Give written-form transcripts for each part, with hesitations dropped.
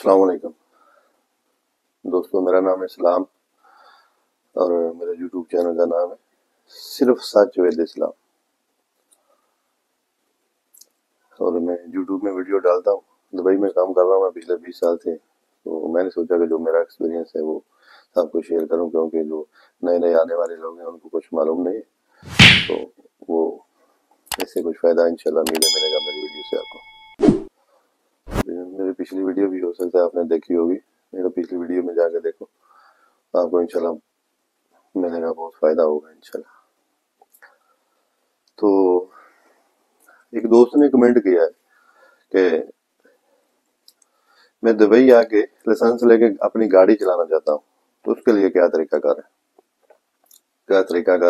السلام علیکم دوستوں، میرا نام ہے اسلام اور میرے یوٹیوب چینل کا نام ہے صرف سچ وید اسلام، اور میں یوٹیوب میں ویڈیو ڈالتا ہوں۔ دبئی میں کام کر رہا ہوں میں پچھلے 20 سال سے، تو میں نے سوچا کہ جو میرا ایکسپیرینس ہے وہ سب کو شیئر کروں، کیونکہ جو نئے نئے آنے والے لوگ ہیں ان کو کچھ معلوم نہیں ہے، تو وہ اس سے کچھ فائدہ انشاءاللہ ملے گا میری ویڈیو سے آپ کو۔ میری پچھلی ویڈیو بھی ہو سکتا ہے آپ نے دیکھی ہوگی، میرے پچھلی ویڈیو میں جا کے دیکھو، آپ کو انشاءاللہ ملے گا، بہت فائدہ ہوگا انشاءاللہ۔ تو ایک دوست نے کمنٹ کیا ہے کہ میں دبئی آ کے لائسنس لے کے اپنی گاڑی چلانا چاہتا ہوں، تو اس کے لیے کیا طریقہ کار ہے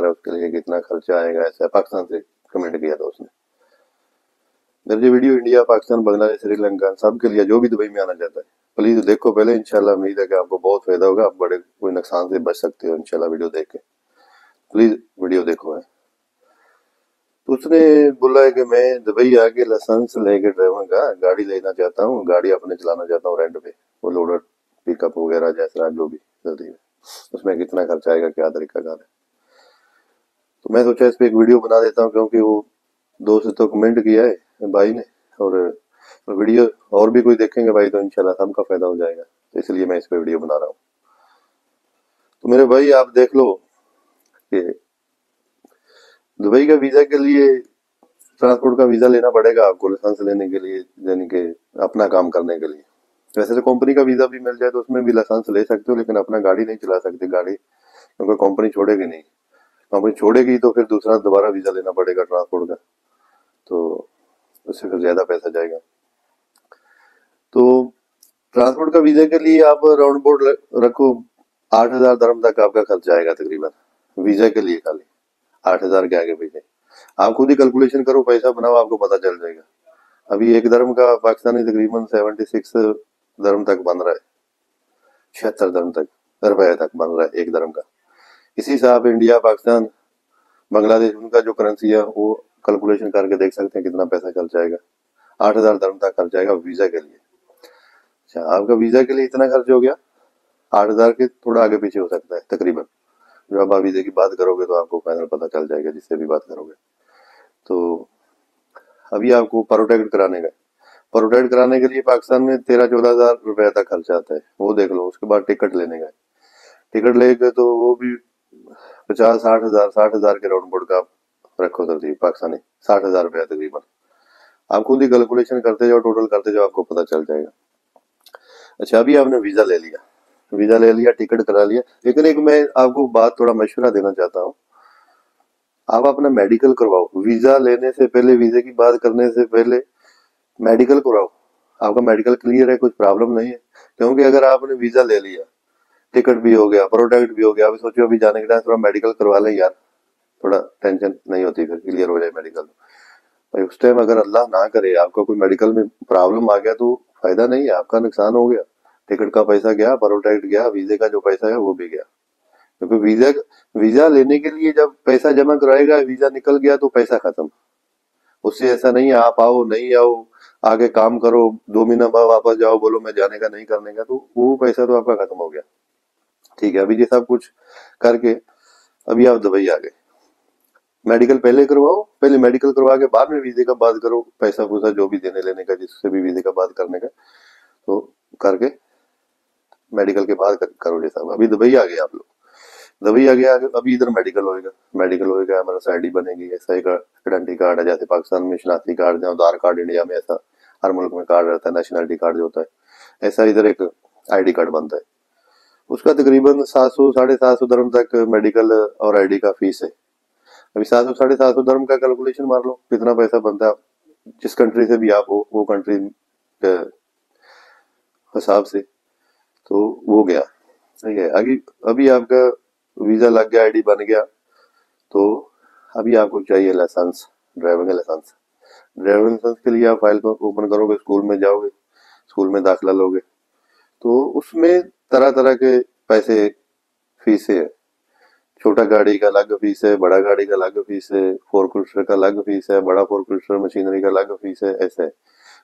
اس کے لیے کتنا خرچہ آئے گا؟ ایسا پاکستان سے کمنٹ کیا تھا اس نے۔ میری ویڈیو انڈیا، پاکستان، بنگلہ دیش، سری لنکا سب کے لیے جو بھی دبئی میں آنا چاہتا ہے پلیز دیکھو پہلے، انشاءاللہ امید ہے کہ آپ کو بہت فائدہ ہوگا، آپ بڑے کوئی نقصان سے بچ سکتے ہو انشاءاللہ ویڈیو دیکھ کے۔ پلیز ویڈیو دیکھو ہے۔ تو اس نے بولا ہے کہ میں دبئی آ کے لائسنس لے کے ڈرائیور کا گاڑی لینا چاہتا ہوں، گاڑی اپنے چلانا چاہتا ہوں رینٹ پہ، وہ لوڈر پک اپ وغیرہ جیسا جو بھی چلتی ہے، اس میں کتنا خرچہ آئے گا، کیا طریقہ کار ہے۔ تو میں سوچا اس پہ ایک ویڈیو بنا دیتا ہوں، کیونکہ وہ دوست تو کمنٹ کیا ہے بھائی نے، اور ویڈیو اور بھی کوئی دیکھیں گے بھائی تو انشاءاللہ سب کا فائدہ ہو جائے گا، تو اس لیے میں اس پہ ویڈیو بنا رہا ہوں۔ تو میرے بھائی آپ دیکھ لو کہ دبئی کا ویزا کے لیے ٹرانسپورٹ کا ویزا لینا پڑے گا آپ کو، لائسنس لینے کے لیے، یعنی کہ اپنا کام کرنے کے لیے۔ ویسے تو کمپنی کا ویزا بھی مل جائے تو اس میں بھی لائسنس لے سکتے ہو، لیکن اپنا گاڑی نہیں چلا سکتے، گاڑی کیونکہ کمپنی چھوڑے گی نہیں، کمپنی چھوڑے گی تو پھر دوسرا دوبارہ ویزا لینا پڑے گا ٹرانسپورٹ کا، تو اس سے پھر زیادہ پیسہ جائے گا۔ تو ٹرانسپورٹ کا ویزا کے لیے آپ راؤنڈ بورڈ رکھو 8,000 درہم تک آپ کا خرچہ آئے گا تقریباً، ویزا کے لیے خالی 8,000 کے آگے پیچھے آپ خود ہی کیلکولیشن کرو، پیسہ بناؤ، آپ کو پتہ چل جائے گا۔ ابھی ایک درہم کا پاکستانی تقریباً 76 درہم تک بن رہا ہے، 76 درہم تک، روپے تک بن رہا ہے ایک درہم کا۔ اسی سے آپ انڈیا، پاکستان، بنگلہ دیش ان کا جو کرنسی ہے وہ کیلکولیشن کر کے دیکھ سکتے ہیں کتنا پیسہ چل جائے گا۔ 8,000 درہم تک خرچ جائے گا ویزا کے لیے۔ اچھا، آپ کا ویزا کے لیے اتنا خرچ ہو گیا، 8,000 کے تھوڑا آگے پیچھے ہو سکتا ہے تقریباً، جب آپ ویزے کی بات کرو گے تو آپ کو فائنل پتہ چل جائے گا جس سے بھی بات کرو گے۔ تو ابھی آپ کو پروٹیکٹ کرانے کے لیے پاکستان میں 13-14 ہزار روپے تک خرچہ آتا ہے، وہ دیکھ لو۔ اس کے بعد ٹکٹ لینے کا، ٹکٹ لے کے تو وہ بھی 50-60 ہزار کے راؤنڈ بورڈ کا آپ رکھو ترتیب، پاکستانی 60 ہزار روپیہ تقریباً۔ آپ خود ہی کیلکولیشن کرتے جاؤ، ٹوٹل کرتے جاؤ، آپ کو پتہ چل جائے گا۔ اچھا، ابھی آپ نے ویزا لے لیا، ٹکٹ کرا لیا، لیکن ایک میں آپ کو بات تھوڑا مشورہ دینا چاہتا ہوں، آپ اپنا میڈیکل کرواؤ ویزا لینے سے پہلے، ویزے کی بات کرنے سے پہلے میڈیکل کرواؤ، آپ کا میڈیکل کلیئر ہے، کچھ پرابلم نہیں ہے۔ کیونکہ اگر آپ نے ویزا لے لیا، ٹکٹ بھی ہو گیا، پروٹیکٹ بھی ہو گیا، ابھی سوچو ابھی جانے کے ٹائم تھوڑا میڈیکل کروا لیں یار، تھوڑا ٹینشن نہیں ہوتی، پھر کلیئر ہو جائے میڈیکل۔ اس ٹائم اگر اللہ نہ کرے آپ کو کوئی میڈیکل میں پرابلم آ گیا تو فائدہ نہیں ہے، آپ کا نقصان ہو گیا، ٹکٹ کا پیسہ گیا، پروٹیکٹ گیا، ویزے کا جو پیسہ ہے وہ بھی گیا۔ کیونکہ ویزا لینے کے لیے جب پیسہ جمع کرائے گا، ویزا نکل گیا تو پیسہ ختم۔ اس سے ایسا نہیں ہے آپ آؤ نہیں آؤ، آگے کام کرو، 2 مہینہ بعد واپس جاؤ بولو میں جانے کا نہیں کرنے کا، تو وہ پیسہ تو آپ کا ختم ہو گیا۔ ٹھیک ہے، ابھی یہ سب کچھ کر کے ابھی آپ دبئی آ گئے، میڈیکل پہلے کرواؤ، پہلے میڈیکل کروا کے بعد میں ویزے کا بات کرو، پیسہ پوسا جو بھی دینے لینے کا، جس سے بھی ویزے کا بات کرنے کا، تو کر کے میڈیکل کے بعد کرو یہ سب۔ ابھی دبئی آ گئے آپ لوگ، دبئی آ گیا، ابھی ادھر میڈیکل ہوئے گا، ہمارا آئی ڈی بنے گی، ایسا ایک آئیڈینٹی کارڈ ہے، جیسے پاکستان میں شناختی کارڈ، آدھار کارڈ، انڈیا میں ایسا ہر ملک میں کارڈ رہتا ہے، نیشنلٹی کارڈ جو ہوتا ہے، ایسا ادھر ایک آئی ڈی کارڈ بنتا ہے۔ اس کا تقریباً 700-750 درہم تک میڈیکل اور آئی ڈی کا فیس ہے۔ ابھی 700-750 درہم کا کیلکولیشن مار لو کتنا پیسہ بنتا ہے، جس کنٹری سے بھی آپ ہو وہ کنٹری کے حساب سے، تو وہ گیا۔ ٹھیک ہے، ابھی آپ کا ویزا لگ گیا، آئی ڈی بن گیا، تو ابھی آپ کو چاہیے لائسنس، ڈرائیونگ لائسنس کے لیے آپ فائل کو اوپن کرو گے، اسکول میں جاؤ گے، اسکول میں داخلہ لو گے، تو اس میں طرح طرح کے پیسے، فیسیں ہیں، چھوٹا گاڑی کا الگ فیس ہے، بڑا گاڑی کا الگ فیس ہے، 4 وہیلر کا الگ فیس ہے، بڑا 4 وہیلر مشینری کا الگ فیس ہے، ایسے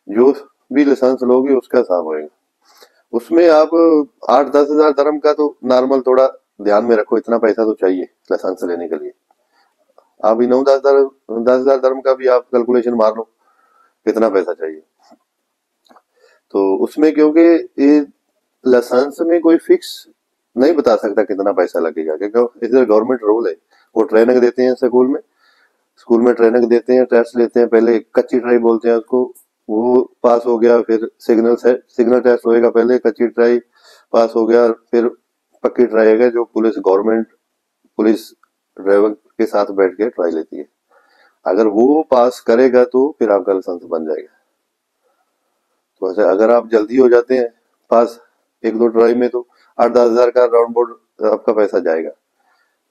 جو بھی لائسنس لوگے اس کا حساب ہوئے گا۔ उसमें आप 8-10 हज़ार धर्म का तो नॉर्मल थोड़ा ध्यान में रखो, इतना पैसा तो चाहिए लाइसेंस लेने के लिए। आप 9-10 हज़ार धर्म का भी आप कैलकुलेशन मार लो कितना पैसा चाहिए। तो उसमें क्योंकि ये लाइसेंस में कोई फिक्स नहीं बता सकता कितना पैसा लगेगा, क्योंकि इधर गवर्नमेंट रूल है। वो ट्रेनिंग देते हैं स्कूल में ट्रेनिंग देते हैं, टेस्ट लेते हैं, पहले कच्ची ट्राई बोलते हैं उसको, वो पास हो गया, फिर सिग्नल टेस्ट होएगा, पहले कच्ची ट्राई पास हो गया, फिर पक्की ट्राई है जो गवर्नमेंट पुलिस ड्राइवर के साथ बैठ के ट्राई लेती है। अगर वो पास करेगा तो फिर आपका लाइसेंस बन जाएगा। तो ऐसे अगर आप जल्दी हो जाते हैं पास 1-2 ट्राई में, तो 8-10 हज़ार का राउंड बोर्ड आपका पैसा जाएगा।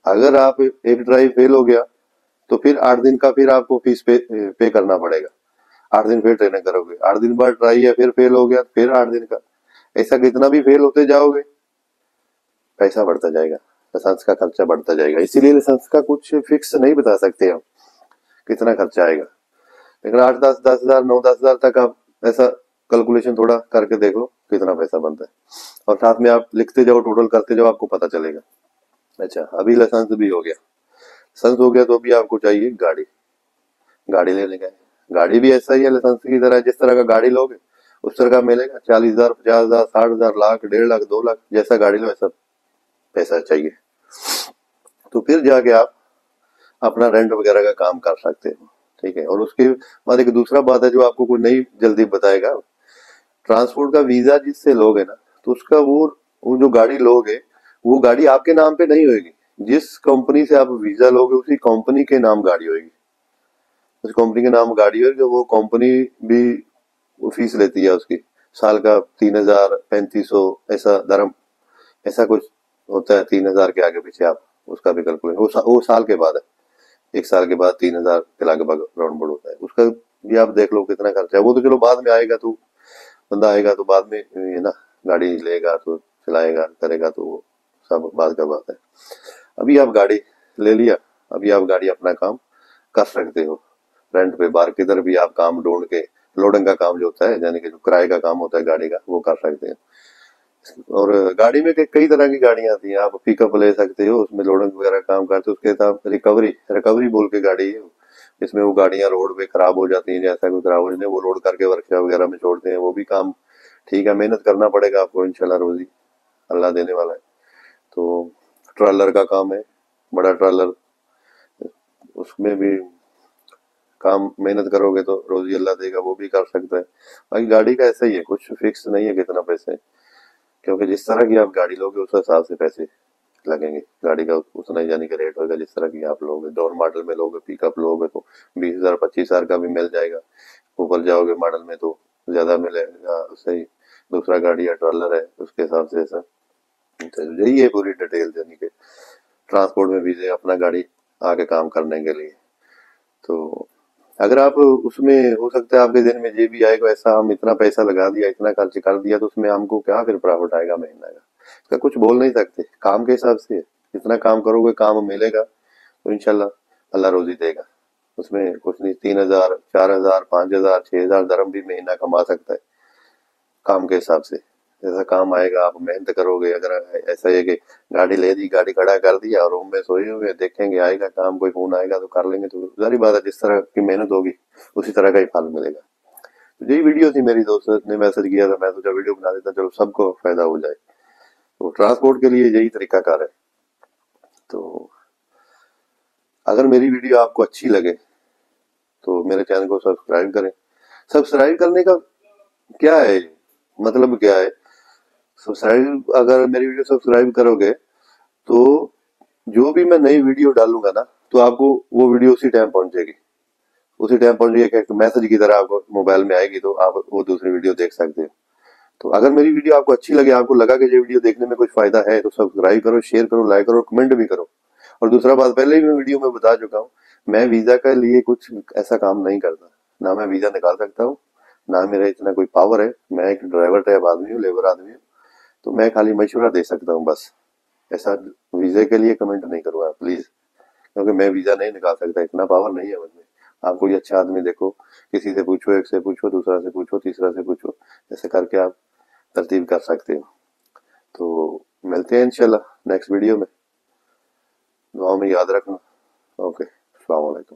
अगर आप एक ट्राई फेल हो गया तो फिर 8 दिन का फिर आपको फीस पे करना पड़ेगा। 8 दिन फिर ट्रेनिंग करोगे, 8 दिन बाद ट्राई है, फिर फेल हो गया, फिर 8 दिन का। ऐसा कितना भी फेल होते जाओगे पैसा बढ़ता जाएगा, लाइसेंस का खर्चा बढ़ता जाएगा। इसीलिए लाइसेंस का कुछ फिक्स नहीं बता सकते हम कितना खर्चा आएगा। लेकिन 8-10 हज़ार 9-10 हज़ार तक आप ऐसा कैलकुलेशन थोड़ा करके देख लो कितना पैसा बनता है, और साथ में आप लिखते जाओ, टोटल करते जाओ, आपको पता चलेगा। अच्छा, अभी लाइसेंस भी हो गया, लाइसेंस हो गया तो अभी आपको चाहिए गाड़ी लेने का। गाड़ी भी ऐसा ही है लाइसेंस की तरह, जिस तरह का गाड़ी लोगे उस तरह का मिलेगा। 40,000, 50,000, 60,000, लाख, 1.5 लाख, 2 लाख, जैसा गाड़ी लो ऐसा पैसा चाहिए। तो फिर जाके आप अपना रेंट वगैरह का काम कर सकते हो, ठीक है। और उसके बाद एक दूसरा बात है जो आपको कोई नहीं जल्दी बताएगा, ट्रांसपोर्ट का वीजा जिससे लोगे ना, तो उसका वो जो गाड़ी लोगे वो गाड़ी आपके नाम पे नहीं होगी। जिस कंपनी से आप वीजा लोगे उसी कंपनी के नाम गाड़ी होगी, उस कंपनी के नाम गाड़ी होगी। वो कंपनी भी फीस लेती है उसकी, साल का 3,000, 3,500 ऐसा धर्म, ऐसा कुछ होता है। 3,000 के आगे पीछे आप उसका भी कैलकुलेट, वो साल के बाद है, 1 साल के बाद 3,000 के लगभग राउंड बोर्ड होता है। उसका भी आप देख लो कितना खर्चा है। वो तो चलो बाद में आएगा, तो बंदा आएगा तो बाद में ये ना, गाड़ी लेगा तो चलाएगा करेगा, तो वो सब बाद का बात है। अभी आप गाड़ी ले लिया, अभी आप गाड़ी अपना काम कर सकते हो रेंट पे, बाहर किधर भी आप काम ढूंढ के लोडिंग का काम जो होता है, यानी कि जो किराए का काम होता है गाड़ी का, वो कर सकते हैं। और गाड़ी में कई तरह की गाड़ियां आती हैं, आप पिकअप ले सकते हो, उसमें लोडिंग वगैरह काम करते हो। उसके साथ रिकवरी बोल के गाड़ी है, इसमें वो गाड़ियां रोड पे खराब हो जाती हैं, जैसा कोई खराब हो जाती है वो लोड करके वर्कशॉप वगैरह में छोड़ते हैं। वो भी काम ठीक है, मेहनत करना पड़ेगा आपको, इंशाल्लाह रोजी अल्लाह देने वाला है। तो ट्रॉलर का काम है, बड़ा ट्रॉलर, उसमें भी काम मेहनत करोगे तो रोजी अल्लाह देगा, वो भी कर सकता है। बाकी गाड़ी का ऐसा ही है, कुछ फिक्स नहीं है कितना पैसे, क्योंकि जिस तरह की आप गाड़ी लोगे उस हिसाब से पैसे लगेंगे। गाड़ी का उतना ही यानी कि रेट होगा जिस तरह की आप लोगे। डाउन मॉडल में लोगे, पिकअप लोगे तो 20,000, 25,000 का भी मिल जाएगा। ऊपर जाओगे मॉडल में तो ज्यादा मिलेगा। सही, दूसरा गाड़ी या ट्रॉलर है उसके हिसाब से ऐसा। तो यही है पूरी डिटेल, यानी कि ट्रांसपोर्ट में भी अपना गाड़ी आगे काम करने के लिए। तो अगर आप उसमें, हो सकता है आपके दिन में ये भी आएगा, ऐसा हम इतना पैसा लगा दिया, इतना खर्च कर दिया, तो उसमें हमको क्या फिर प्रॉफिट आएगा महीना का, इसका कुछ बोल नहीं सकते। काम के हिसाब से जितना काम करोगे काम मिलेगा, तो इंशाल्लाह अल्लाह रोजी देगा। उसमें कुछ नहीं, 3,000, 4,000, 5,000, 6,000 धर्म भी महीना कमा सकता है काम के हिसाब से। जैसा काम आएगा आप मेहनत करोगे। अगर ऐसा है कि गाड़ी ले दी, गाड़ी खड़ा कर दिया और रूम में सोए हुए देखेंगे आएगा काम, कोई फोन आएगा तो कर लेंगे, तो जारी बात है जिस तरह की मेहनत होगी उसी तरह का ही फल मिलेगा। तो यही वीडियो थी, मेरी दोस्त ने मैसेज किया था, मैं सोचा वीडियो बना देता, चलो सबको फायदा हो जाए। तो ट्रांसपोर्ट के लिए यही तरीका कार है। तो अगर मेरी वीडियो आपको अच्छी लगे तो मेरे चैनल को सब्सक्राइब करें। सब्सक्राइब करने का क्या है, मतलब क्या है, सब्सक्राइब, अगर मेरी वीडियो सब्सक्राइब करोगे तो जो भी मैं नई वीडियो डालूंगा ना, तो आपको वो वीडियो उसी टाइम पहुंचेगी, उसी टाइम पहुंचेगी, एक मैसेज की तरह आपको मोबाइल में आएगी, तो आप वो दूसरी वीडियो देख सकते हो। तो अगर मेरी वीडियो आपको अच्छी लगे, आपको लगा कि ये वीडियो देखने में कुछ फायदा है, तो सब्सक्राइब करो, शेयर करो, लाइक करो, कमेंट भी करो। और दूसरा बात, पहले ही मैं वीडियो में बता चुका हूँ, मैं वीजा के लिए कुछ ऐसा काम नहीं करता, ना मैं वीजा निकाल सकता हूँ, ना मेरा इतना कोई पावर है। मैं एक ड्राइवर टाइप आदमी हूँ, लेबर आदमी हूँ, तो मैं खाली मशवरा दे सकता हूँ बस। ऐसा वीजा के लिए कमेंट नहीं करो आप प्लीज, क्योंकि मैं वीजा नहीं निकाल सकता, इतना पावर नहीं है मुझमें। आप कोई अच्छा आदमी देखो, किसी से पूछो, एक से पूछो, दूसरा से पूछो, तीसरा से पूछो, ऐसे करके आप ترتیب کر سکتے ہو. تو ملتے ہیں انشاءاللہ نیکسٹ ویڈیو میں. دعا میں یاد رکھنا. اوکے، السلام علیکم.